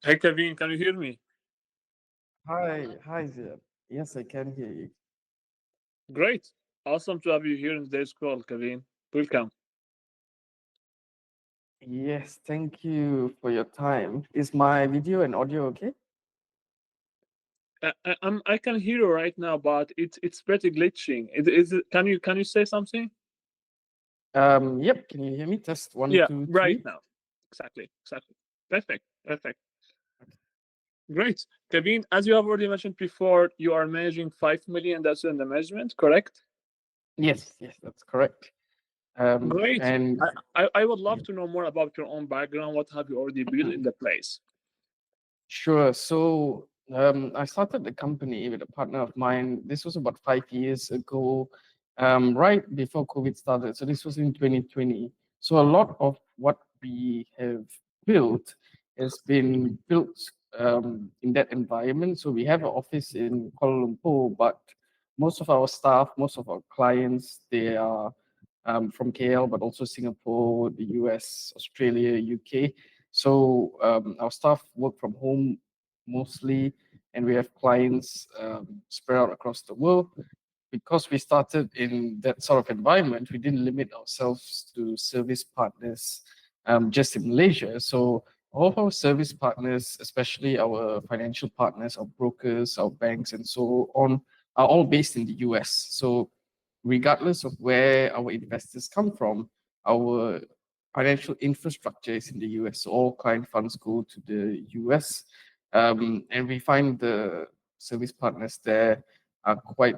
Hey Kevin, can you hear me? Hi, Ziad. Yes, I can hear you. Great. Awesome to have you here in today's call, Kevin. Welcome. Yes, thank you for your time. Is my video and audio okay? I can hear you right now, but it's pretty glitching. Can you say something? Yep. Can you hear me? Test one, Yeah, two, right three. now. Exactly. Perfect. Great. Kevin, as you have already mentioned before, you are managing 5 million that's in the management, correct? Yes, that's correct. Great. And I would love to know more about your own background. What have you already built in the place? sure. So, I started the company with a partner of mine. This was about 5 years ago, right before COVID started. So this was in 2020. So a lot of what we have built has been built in that environment. So we have an office in Kuala Lumpur, but most of our staff, most of our clients, they are from KL, but also Singapore, the US, Australia, UK. So our staff work from home mostly, and we have clients spread out across the world. Because we started in that sort of environment, we didn't limit ourselves to service partners just in Malaysia. So all of our service partners, especially our financial partners, our brokers, our banks, and so on, are all based in the US. So regardless of where our investors come from, our financial infrastructure is in the US. So all client funds go to the US. And we find the service partners there are quite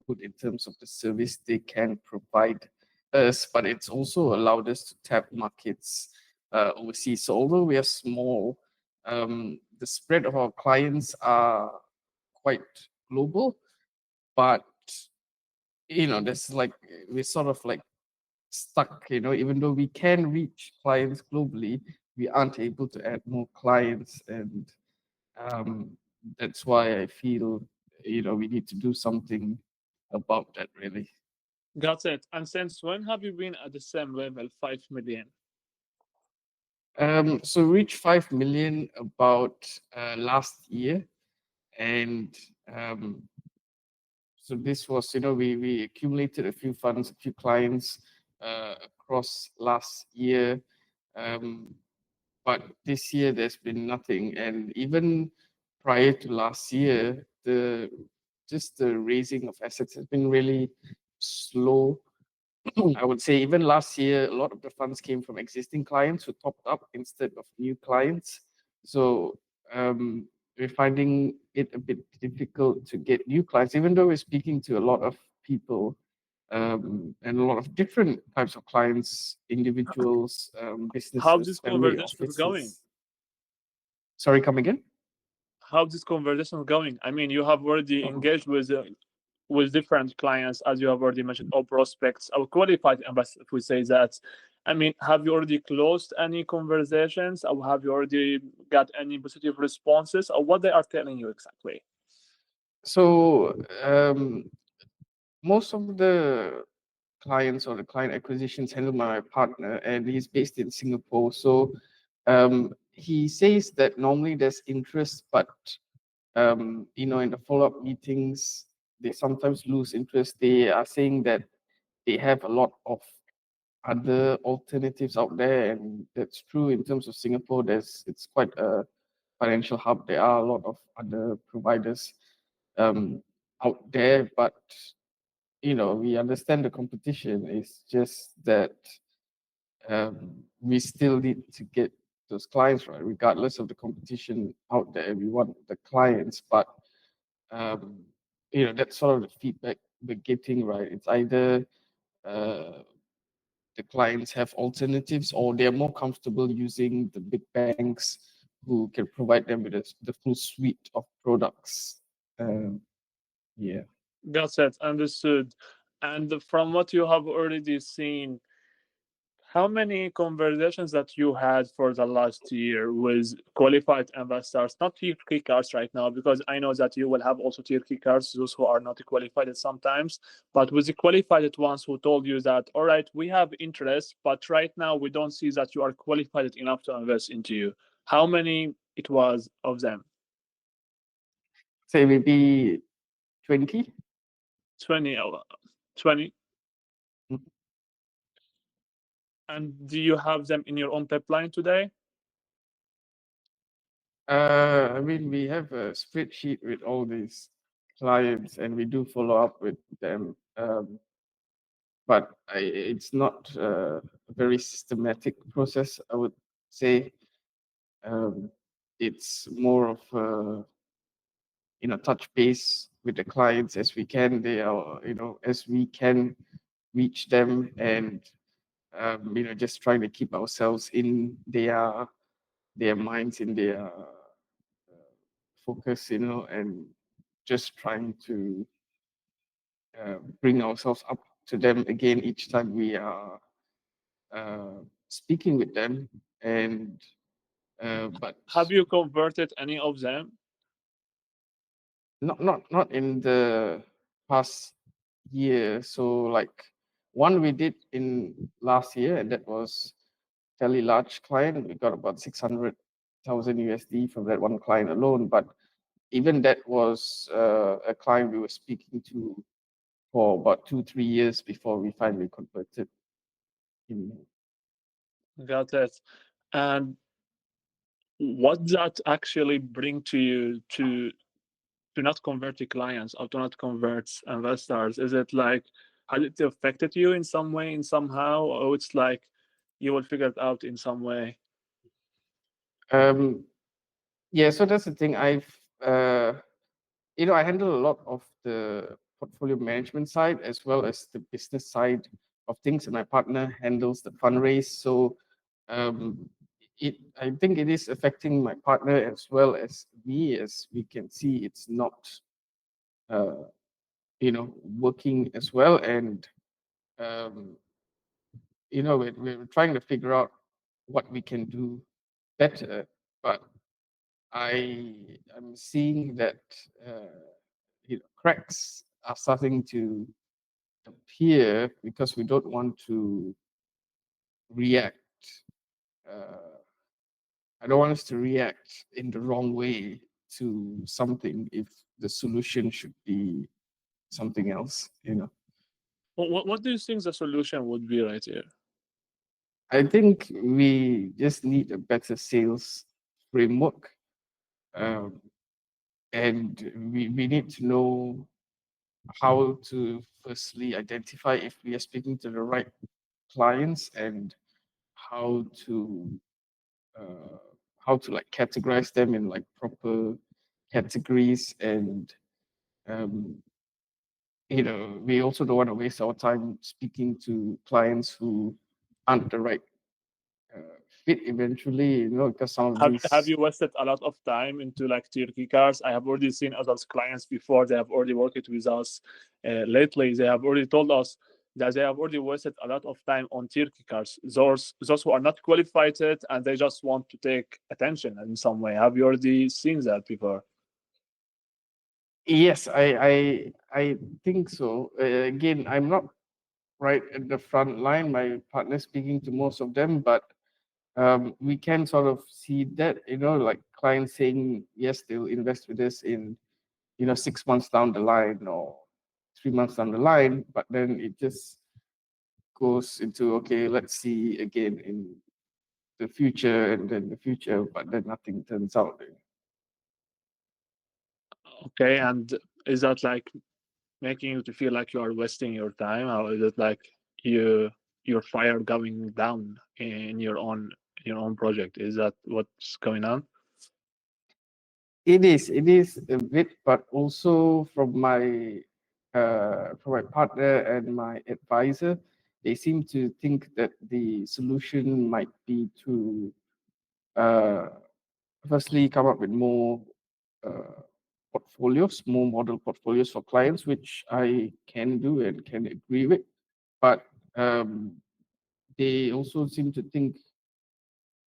good in terms of the service they can provide us, but it's also allowed us to tap markets overseas. So although we are small, the spread of our clients are quite global, but there's like we're sort of like stuck, even though we can reach clients globally, we aren't able to add more clients. And um, that's why I feel, we need to do something about that, really. Got it. And since when have you been at the same level, 5 million? So we reached 5 million about last year. And so this was, we accumulated a few funds, a few clients across last year. Um, but this year there's been nothing. And even prior to last year, the raising of assets has been really slow. I would say even last year, a lot of the funds came from existing clients who topped up instead of new clients. So we're finding it a bit difficult to get new clients, even though we're speaking to a lot of people and a lot of different types of clients, individuals, How's businesses, this family conversation going? offices. Sorry, come again? How's this conversation going? I mean, you have already engaged with different clients, as you have already mentioned, or prospects, or qualified investors, if we say that. I mean, have you already closed any conversations, or have you already got any positive responses, or what they are telling you exactly? So most of the clients or the client acquisitions handled by my partner, and he's based in Singapore. So he says that normally there's interest, but in the follow-up meetings, they sometimes lose interest. They are saying that they have a lot of other alternatives out there, and that's true in terms of Singapore. It's quite a financial hub. There are a lot of other providers um, out there, but we understand the competition. It's just that we still need to get those clients right, regardless of the competition out there. We want the clients, but um, that's sort of the feedback we're getting, right? It's either uh, the clients have alternatives or they're more comfortable using the big banks who can provide them with the full suite of products. Um, yeah. Got it, understood. And from what you have already seen, how many conversations that you had for the last year with qualified investors, not tier key cards right now, because I know that you will have also tier key cards, those who are not qualified at sometimes, but with the qualified ones who told you that, all right, we have interest, but right now we don't see that you are qualified enough to invest into you. How many it was of them? Say maybe 20. 20, 20. Mhm. And do you have them in your own pipeline today? I mean, we have a spreadsheet with all these clients, and we do follow up with them. But it's not a very systematic process, I would say. Um, it's more of touch base with the clients as we can. They are, as we can reach them, and just trying to keep ourselves in their minds, in their focus, and just trying to bring ourselves up to them again each time we are speaking with them. And but Have you converted any of them? not in the past year. So like one we did in last year, and that was fairly large client. We got about 600,000 USD from that one client alone. But even that was a client we were speaking to for about 2-3 years before we finally converted him. Got it. And what that actually bring to you to not convert the clients or to not convert investors? Is it like, has it affected you in some way, in somehow, or it's like you will figure it out in some way? Yeah, so that's the thing. I handle a lot of the portfolio management side as well as the business side of things, and my partner handles the fundraise. So, um, I think it is affecting my partner as well as me, as we can see, it's not, uh, working as well. And, um, we're trying to figure out what we can do better, but I'm seeing that cracks are starting to appear because we don't want to react. Uh, I don't want us to react in the wrong way to something if the solution should be something else. What do you think the solution would be right here? I think we just need a better sales framework, um, and we need to know how to firstly identify if we are speaking to the right clients, and how to uh, like categorize them in like proper categories. And um, we also don't want to waste our time speaking to clients who aren't the right fit eventually, because some of Have these. you wasted a lot of time into like Turkey cars? I have already seen other clients before. They have already worked with us lately. They have already told us that they have already wasted a lot of time on Turkey cars. Those who are not qualified and they just want to take attention in some way. Have you already seen that before? Yes, I think so. Again, I'm not right at the front line. My partner speaking to most of them, but we can sort of see that, like clients saying yes, they'll invest with us in 6 months down the line, or 3 months down the line, but then it just goes into, okay, let's see again in the future, and then the future, but then nothing turns out. Okay, and is that like making you to feel like you are wasting your time, or is it like your fire going down in your own project? Is that what's going on? It is a bit, but also from my partner and my advisor, they seem to think that the solution might be to uh, firstly come up with more uh, portfolios, more model portfolios for clients, which I can do and can agree with. But they also seem to think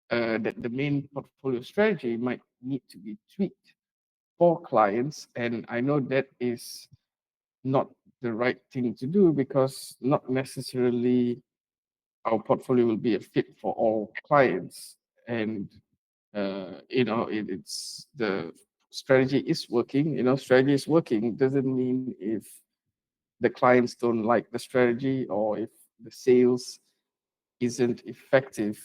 that the main portfolio strategy might need to be tweaked for clients. And I know that is not the right thing to do, because not necessarily our portfolio will be a fit for all clients. And it's the strategy is working. Strategy is working doesn't mean if the clients don't like the strategy or if the sales isn't effective,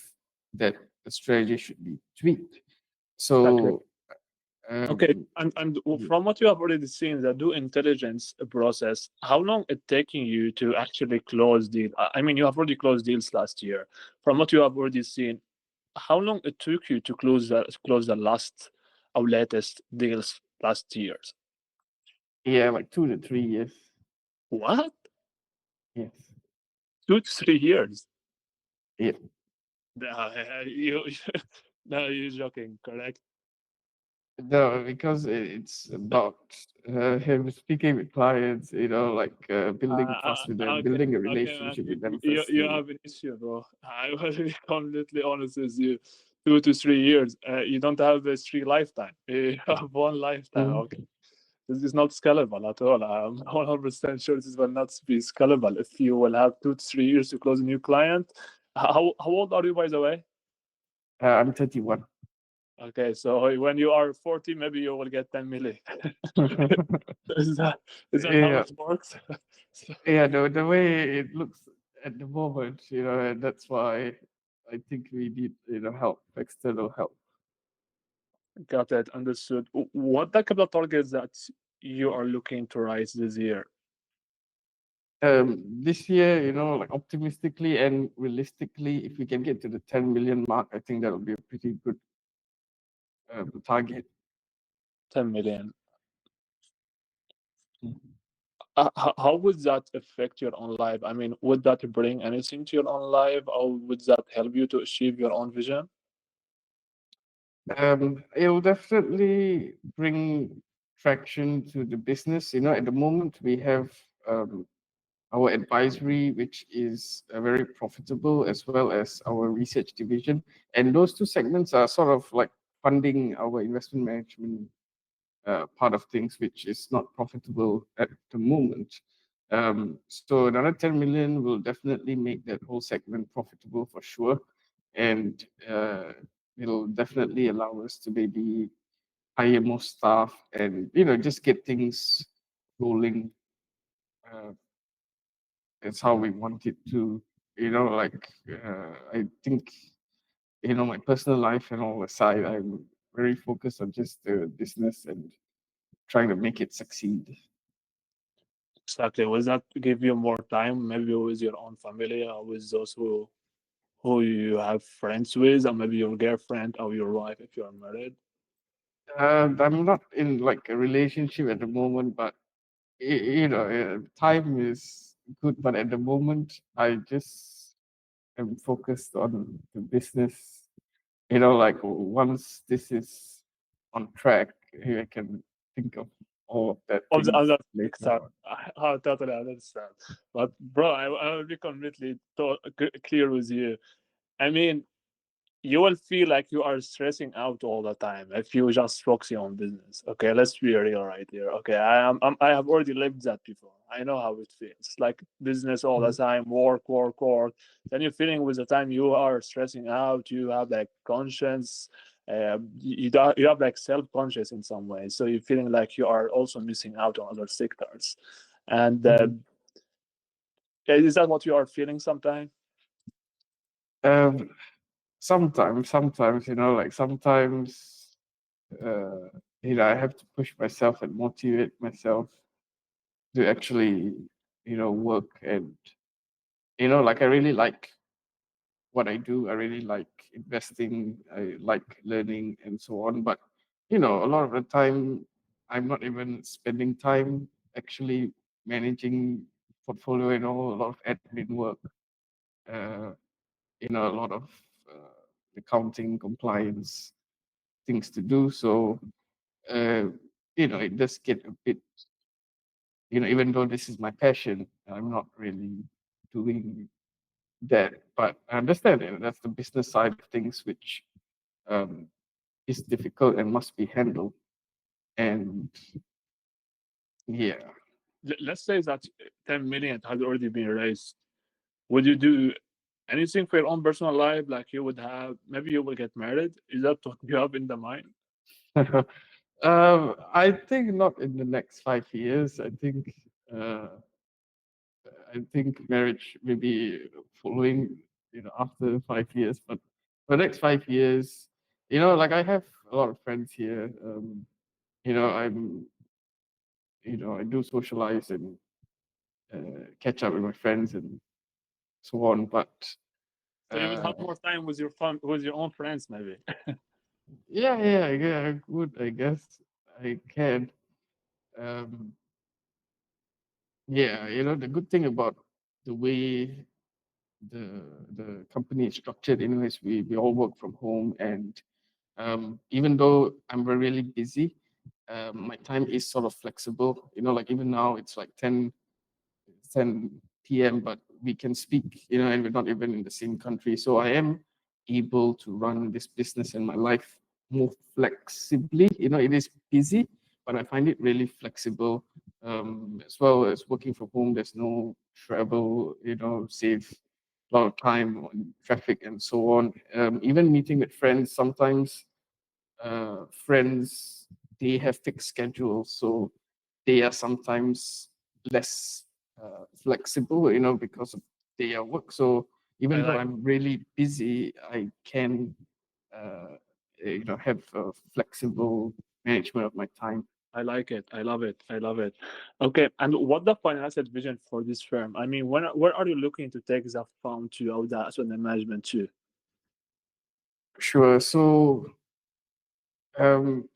that the strategy should be tweaked. Exactly. So, Okay, um, and yeah, from what you have already seen, the due intelligence process, how long it taking you to actually close deal? I mean, you have already closed deals last year. From what you have already seen, how long it took you to close the last or latest deals last years? yeah, like 2 to 3 years. What? Yes. 2 to 3 years? Yeah. You no, you're joking, correct? No, because it's about him speaking with clients, like building trust with them, Okay, building a okay, man. relationship with them You firstly. have an issue, bro. I will be completely honest with you. 2 to 3 years. You don't have a three lifetime. You have one lifetime. Mm. Okay, this is not scalable at all. I'm 100% sure this will not be scalable if you will have 2 to 3 years to close a new client. How old are you, by the way? I'm 31. Okay, so when you are 40, maybe you will get 10 million. is that is that how Yeah, it works? So, yeah. The way it looks at the moment, and that's why I think we need, help, external help. got it. Understood. What the capital targets that you are looking to rise this year? This year, like optimistically and realistically, if we can get to the 10 million mark, I think that'll be a pretty good target. 10 million. Mhm. How would that affect your own life? I mean, would that bring anything to your own life, or would that help you to achieve your own vision? It'll definitely bring traction to the business. At the moment, we have our advisory, which is very profitable, as well as our research division. And those two segments are sort of like funding our investment management part of things, which is not profitable at the moment. So another 10 million will definitely make that whole segment profitable for sure. And it'll definitely allow us to maybe hire more staff and, just get things rolling. Uh, that's how we want it to, I think, my personal life and all aside, I'm very focused on just the business and trying to make it succeed. Exactly. Will that give you more time, maybe with your own family, or with those who you have friends with, or maybe your girlfriend or your wife if you are married? I'm not in like a relationship at the moment, but time is good. But at the moment, I just am focused on the business. Like once this is on track, I can think of all of that Of the things other later sector. on. I totally understand. But bro, I will be completely clear with you. I mean, you will feel like you are stressing out all the time if you just focus on business. Okay, let's be real right here. Okay, I have already lived that before. I know how it feels. It's like business all the Mhm. time, work, work, work. Then you're feeling with the time you are stressing out. You have like conscience. You have like self conscious in some way. So you're feeling like you are also missing out on other sectors. And Mhm. is that what you are feeling sometimes? Um, sometimes, like sometimes, uh, I have to push myself and motivate myself to actually, work and, like I really like what I do. I really like investing. I like learning and so on. But, a lot of the time, I'm not even spending time actually managing portfolio and all, a lot of admin work, uh, a lot of accounting, compliance things to do. So, uh, it does get a bit, even though this is my passion, I'm not really doing that. But I understand it. That's the business side of things, which um, is difficult and must be handled. And yeah, Let's say that 10 million has already been raised. Would you do? Anything for your own personal life, like you would have, maybe you will get married? Is that what you have in the mind? I think not in the next 5 years. Uh, I think marriage may be following, after 5 years. But for the next 5 years, like I have a lot of friends here. I'm, I do socialize and catch up with my friends and so on. But So you will uh, have more time with your fun, with your own friends, maybe. yeah, I would, I guess I can. Um, yeah, the good thing about the way the company is structured, anyways, we all work from home, and even though I'm really busy, my time is sort of flexible. Like even now it's like 10 p.m., but we can speak, and we're not even in the same country. So I am able to run this business and my life more flexibly. It is busy, but I find it really flexible. As well as working from home, there's no travel, save a lot of time on traffic and so on. Even meeting with friends, sometimes friends, they have fixed schedules, so they are sometimes less flexible, because of their work. So I even though like I'm really busy, I can uh, have a flexible management of my time. I like it. I love it. I love it. Okay, and what the financial vision for this firm? I mean, where are you looking to take the fund to, or the asset management to? Sure. So um,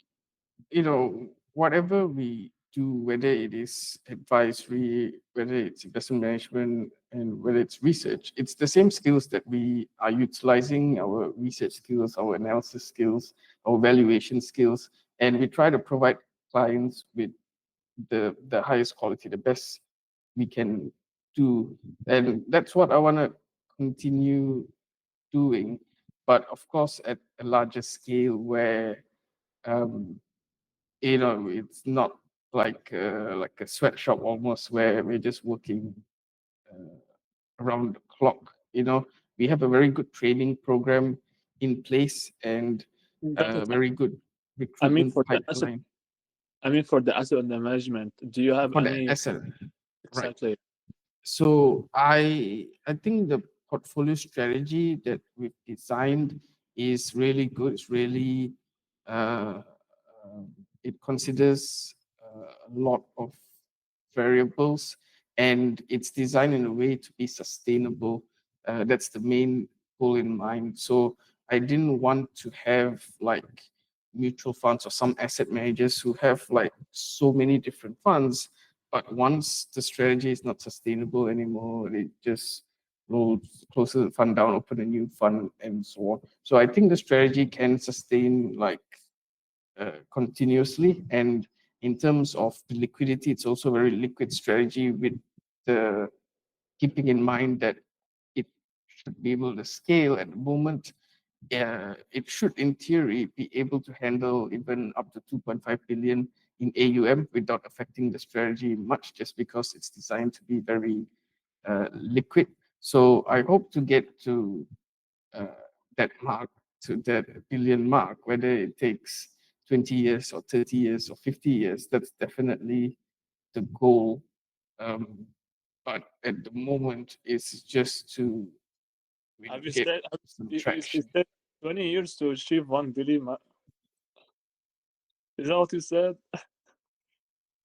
whatever we do, whether it is advisory, whether it's investment management, and whether it's research, it's the same skills that we are utilizing: our research skills, our analysis skills, our valuation skills, and we try to provide clients with the highest quality, the best we can do. And that's what I want to continue doing, but of course at a larger scale where um, it's not like a sweatshop almost, where we're just working uh, around the clock. We have a very good training program in place and Got a it. very good I mean, recruitment for the asset, pipeline I mean, for the asset under management, do you have for the any asset. Right. exactly? So I think the portfolio strategy that we've designed is really good. It's really uh, it considers a lot of variables, and it's designed in a way to be sustainable. That's the main goal in mind. So I didn't want to have like mutual funds or some asset managers who have like so many different funds, but once the strategy is not sustainable anymore, it just rolls closes the fund down, open a new fund, and so on. So I think the strategy can sustain like continuously. And in terms of the liquidity, it's also a very liquid strategy, with the keeping in mind that it should be able to scale at the moment. It should, in theory, be able to handle even up to 2.5 billion in AUM without affecting the strategy much, just because it's designed to be very liquid. So I hope to get to uh, that mark, to that billion mark, whether it takes 20 years or 30 years or 50 years. That's definitely the goal. Um, but at the moment, it's just to Have you get said some you traction. said 20 years to achieve 1 billion? Is that what you said?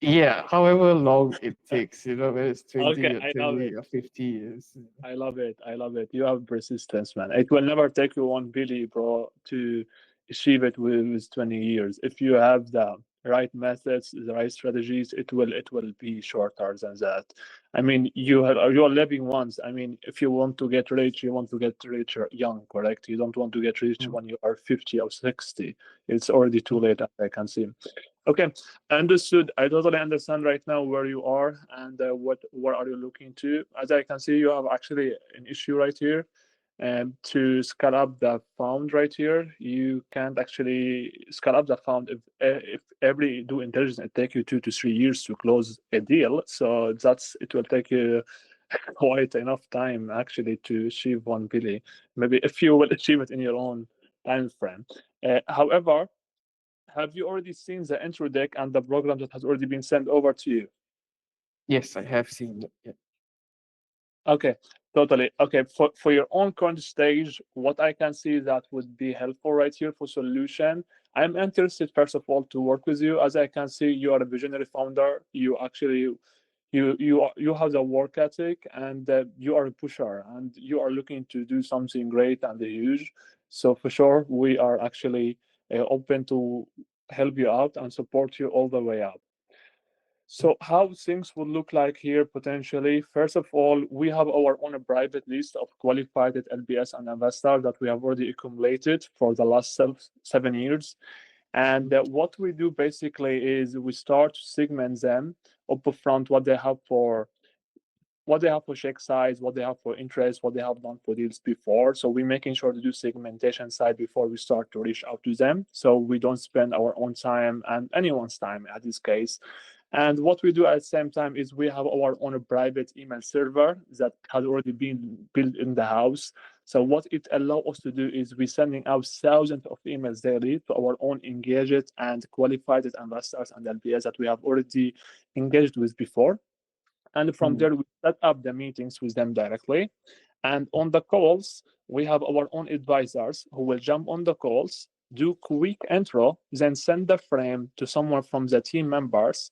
Yeah, however long it takes, whether it's Okay, 20 or I love 30 it. or 50 years. I love it. I love it. You have persistence, man. It will never take you 1 billion, bro, to achieve it with 20 years. If you have the right methods, the right strategies, it will be shorter than that. I mean, you're living once. I mean, if you want to get rich, you want to get rich young, correct? You don't want to get rich Mm, when you are 50 or 60. It's already too mm, late, as I can see. Okay, understood. I totally understand right now where you are and what are you looking to. As I can see, you have actually an issue right here. To scale up the fund right here, you can't actually scale up the fund if every due intelligence it take you 2 to 3 years to close a deal. So it will take you quite enough time actually to achieve 1 billion. Maybe if you will achieve it in your own time frame. However, have you already seen the intro deck and the program that has already been sent over to you? Yes, I have seen it. Yeah. Okay, totally. Okay, for your own current stage, what I can see that would be helpful right here for solution. I'm interested, first of all, to work with you. As I can see, you are a visionary founder. You actually you have the work ethic, and you are a pusher, and you are looking to do something great and huge. So for sure, we are actually open to help you out and support you all the way up. So how things would look like here potentially? First of all, we have our own private list of qualified LBS and investors that we have already accumulated for the last 7 years. And what we do basically is we start to segment them up front, what they have for check size, what they have for interest, what they have done for deals before. So we're making sure to do segmentation side before we start to reach out to them. So we don't spend our own time and anyone's time at this case. And what we do at the same time is we have our own private email server that has already been built in the house. So what it allows us to do is we're sending out thousands of emails daily to our own engaged and qualified investors and LPs that we have already engaged with before. And from Mm. there, we set up the meetings with them directly. And on the calls, we have our own advisors who will jump on the calls, do quick intro, then send the frame to someone from the team members.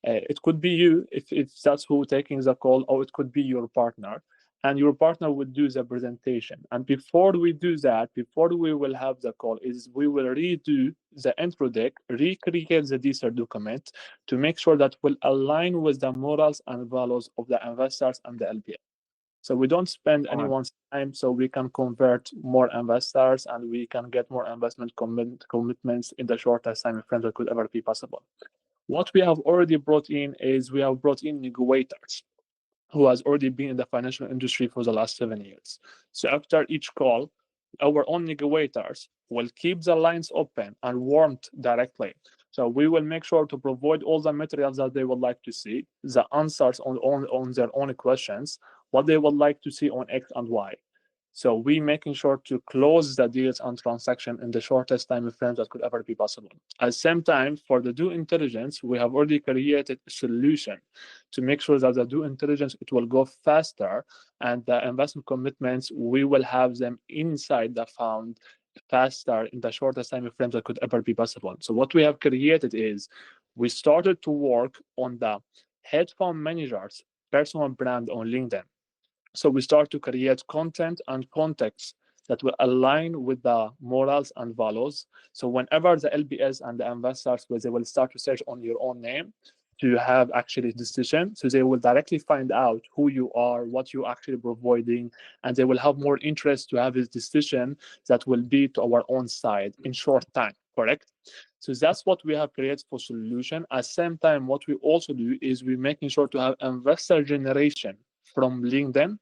It could be you if that's who taking the call, or it could be your partner. And your partner would do the presentation. And before we do that, before we will have the call, is we will redo the intro deck, recreate the DSER document to make sure that will align with the morals and values of the investors and the LP. So we don't spend All right. anyone's time, so we can convert more investors and we can get more investment commitments in the shortest time frame that could ever be possible. What we have already brought in is we have brought in negotiators who has already been in the financial industry for the last 7 years. So after each call, our own negotiators will keep the lines open and warmed directly. So we will make sure to provide all the materials that they would like to see, the answers on their own questions, what they would like to see on X and Y. So we making sure to close the deals and transaction in the shortest time frame that could ever be possible. At the same time, for the due intelligence, we have already created a solution to make sure that the due intelligence it will go faster, and the investment commitments we will have them inside the fund faster in the shortest time frame that could ever be possible. So what we have created is we started to work on the hedge fund managers personal brand on LinkedIn. So we start to create content and context that will align with the morals and values. So whenever the LBS and the investors will they will start to search on your own name to have actually decision. So they will directly find out who you are, what you actually providing, and they will have more interest to have this decision that will be to our own side in short time. Correct? So that's what we have created for solution. At the same time, what we also do is we're making sure to have investor generation from LinkedIn.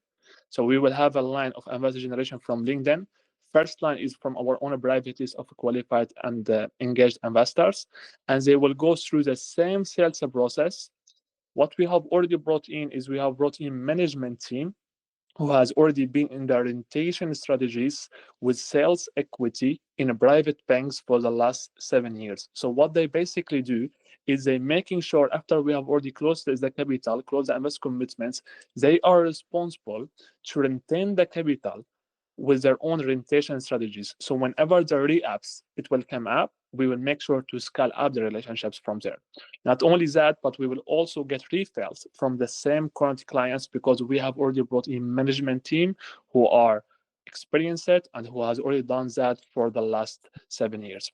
So we will have a line of investor generation from LinkedIn. First line is from our own private list of qualified and engaged investors, and they will go through the same sales process. What we have already brought in is we have brought in management team who has already been in the orientation strategies with sales equity in private banks for the last 7 years. So what they basically do is they making sure after we have already closed the capital, closed the invest commitments, they are responsible to retain the capital with their own orientation strategies. So whenever the re-ups it will come up, we will make sure to scale up the relationships from there. Not only that, but we will also get refills from the same current clients because we have already brought in management team who are experienced and who has already done that for the last 7 years.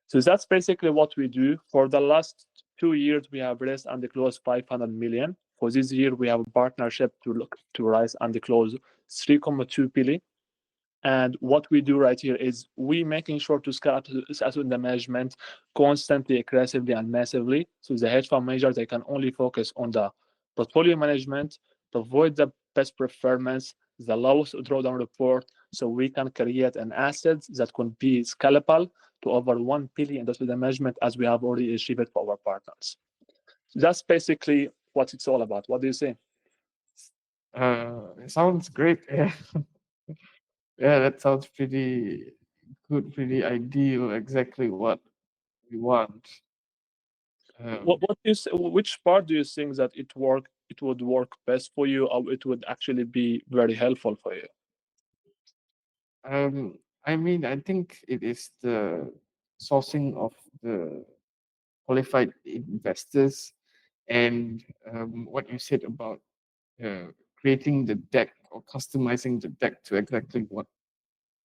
So that's basically what we do. For the last 2 years, we have raised and closed 500 million. For this year, we have a partnership to look to raise and close 3.2 billion. And what we do right here is we making sure to scale up asset under management constantly, aggressively, and massively. So the hedge fund manager, they can only focus on the portfolio management, avoid the best performance, the lowest drawdown report, so we can create an asset that can be scalable to over 1 billion under the management as we have already achieved it for our partners. That's basically what it's all about. What do you say? It sounds great. Yeah. Yeah, that sounds pretty good, pretty ideal, exactly what we want. Um, Which part do you think that it would work best for you, or it would actually be very helpful for you? I mean, I think it is the sourcing of the qualified investors and what you said about uh, creating the deck or customizing the deck to exactly what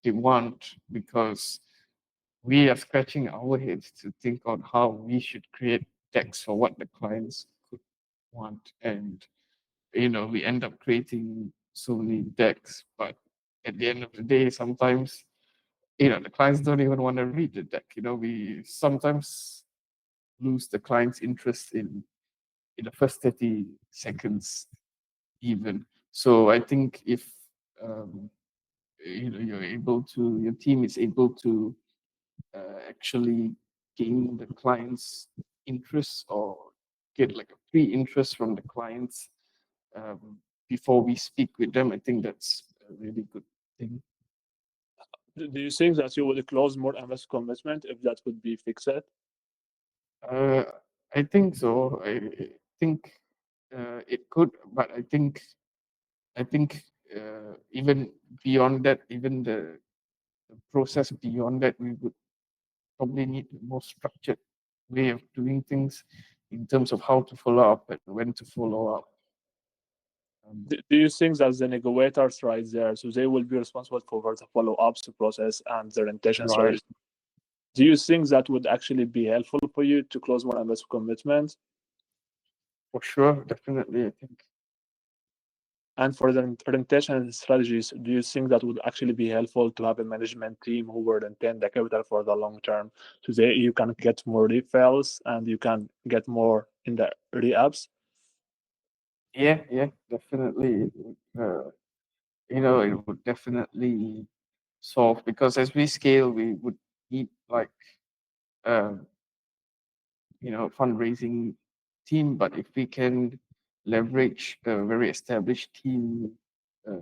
they want, because we are scratching our heads to think on how we should create decks for what the clients could want. And, we end up creating so many decks, but at the end of the day, sometimes, the clients don't even want to read the deck. We sometimes lose the client's interest in the first 30 seconds even. So I think if um, your team is able to actually gain the client's interest or get like a pre-interest from the clients um, before we speak with them, I think that's a really good thing. Do you think that you would close more investor commitment if that would be fixed? Uh, I think so. I think it could, but I think even beyond that, even the process beyond that, we would probably need a more structured way of doing things in terms of how to follow up and when to follow up. Do you think that the negotiators right there, so they will be responsible for the follow-ups process and their intention Right. strategy? Do you think that would actually be helpful for you to close more investor commitments? For sure, definitely. I think. And for the orientation strategies, do you think that would actually be helpful to have a management team who would intend the capital for the long term, so that you can get more refills and you can get more in the re-ups? Yeah, definitely. It would definitely solve, because as we scale, we would need like um, fundraising team. But if we can leverage a very established team, uh,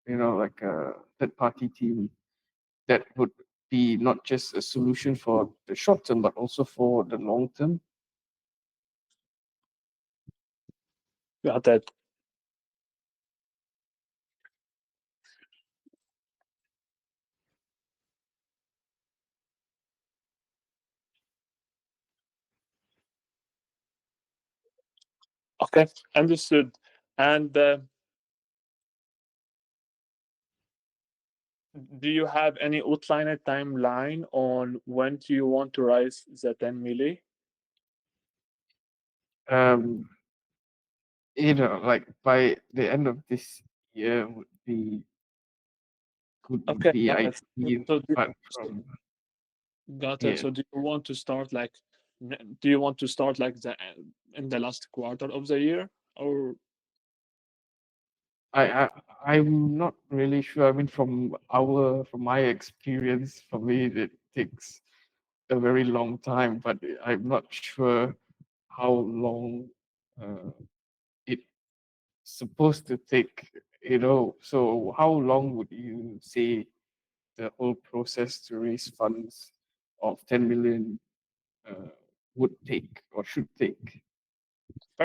like a third party team, that would be not just a solution for the short term, but also for the long term. Got that. Okay, understood. And do you have any outline timeline on when do you want to raise the 10 milli? Um, like by the end of this year would Okay, be got it. ideal. So, But from got it. yeah, So, do you want to start like, do you want to start like in the last quarter of the year, or I, I I'm not really sure. I mean, from my experience, for me it takes a very long time, but I'm not sure how long uh, it's supposed to take. So how long would you say the whole process to raise funds of 10 million uh, would take or should take?